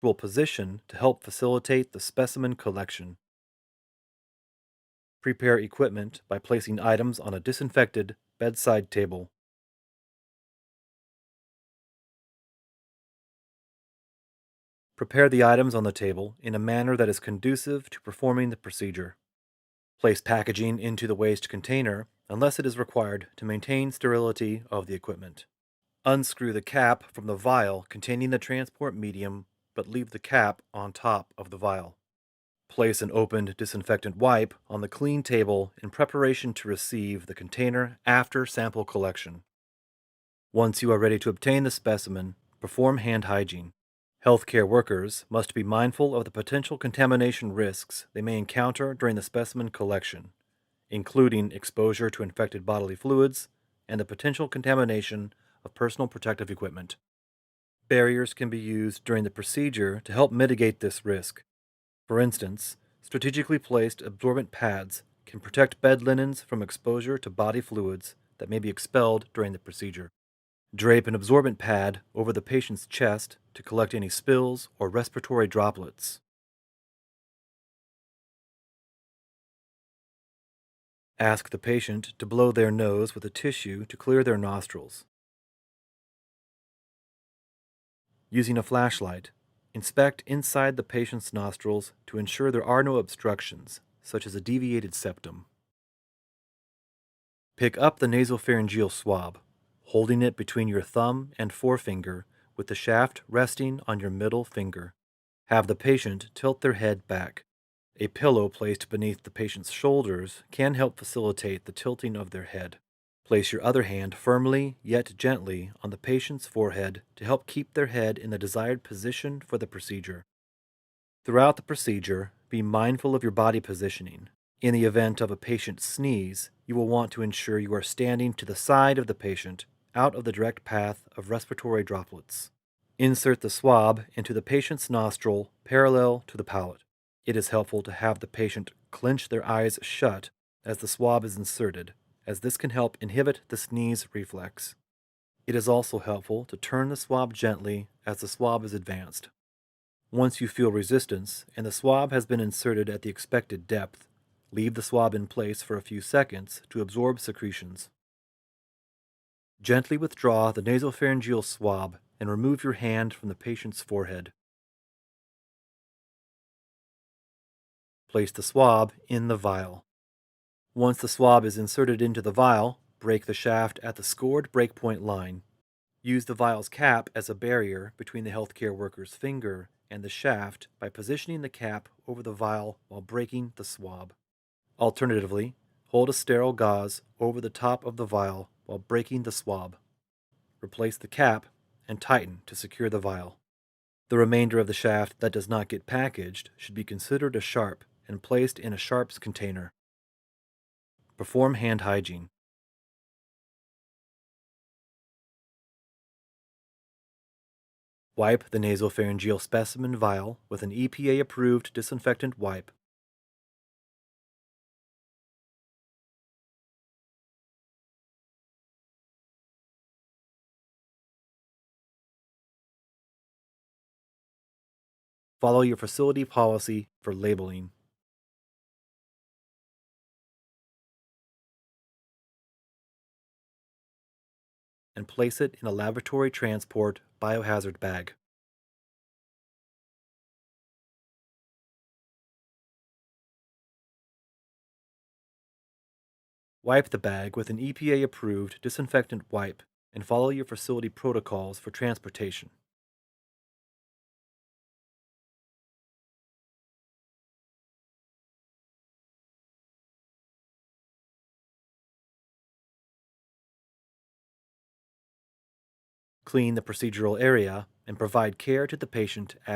Will position to help facilitate the specimen collection. Prepare equipment by placing items on a disinfected bedside table. Prepare the items on the table in a manner that is conducive to performing the procedure. Place packaging into the waste container unless it is required to maintain sterility of the equipment. Unscrew the cap from the vial containing the transport medium, but leave the cap on top of the vial. Place an opened disinfectant wipe on the clean table in preparation to receive the container after sample collection. Once you are ready to obtain the specimen, perform hand hygiene. Healthcare workers must be mindful of the potential contamination risks they may encounter during the specimen collection, including exposure to infected bodily fluids and the potential contamination of personal protective equipment. Barriers can be used during the procedure to help mitigate this risk. For instance, strategically placed absorbent pads can protect bed linens from exposure to body fluids that may be expelled during the procedure. Drape an absorbent pad over the patient's chest to collect any spills or respiratory droplets. Ask the patient to blow their nose with a tissue to clear their nostrils. Using a flashlight, inspect inside the patient's nostrils to ensure there are no obstructions, such as a deviated septum. Pick up the nasopharyngeal swab, holding it between your thumb and forefinger with the shaft resting on your middle finger. Have the patient tilt their head back. A pillow placed beneath the patient's shoulders can help facilitate the tilting of their head. Place your other hand firmly yet gently on the patient's forehead to help keep their head in the desired position for the procedure. Throughout the procedure, be mindful of your body positioning. In the event of a patient sneeze, you will want to ensure you are standing to the side of the patient, out of the direct path of respiratory droplets. Insert the swab into the patient's nostril parallel to the palate. It is helpful to have the patient clench their eyes shut as the swab is inserted, as this can help inhibit the sneeze reflex. It is also helpful to turn the swab gently as the swab is advanced. Once you feel resistance and the swab has been inserted at the expected depth, leave the swab in place for a few seconds to absorb secretions. Gently withdraw the nasopharyngeal swab and remove your hand from the patient's forehead. Place the swab in the vial. Once the swab is inserted into the vial, break the shaft at the scored breakpoint line. Use the vial's cap as a barrier between the healthcare worker's finger and the shaft by positioning the cap over the vial while breaking the swab. Alternatively, hold a sterile gauze over the top of the vial while breaking the swab. Replace the cap and tighten to secure the vial. The remainder of the shaft that does not get packaged should be considered a sharp and placed in a sharps container. Perform hand hygiene. Wipe the nasopharyngeal specimen vial with an EPA-approved disinfectant wipe. Follow your facility policy for labeling. And place it in a laboratory transport biohazard bag. Wipe the bag with an EPA-approved disinfectant wipe and follow your facility protocols for transportation. Clean the procedural area and provide care to the patient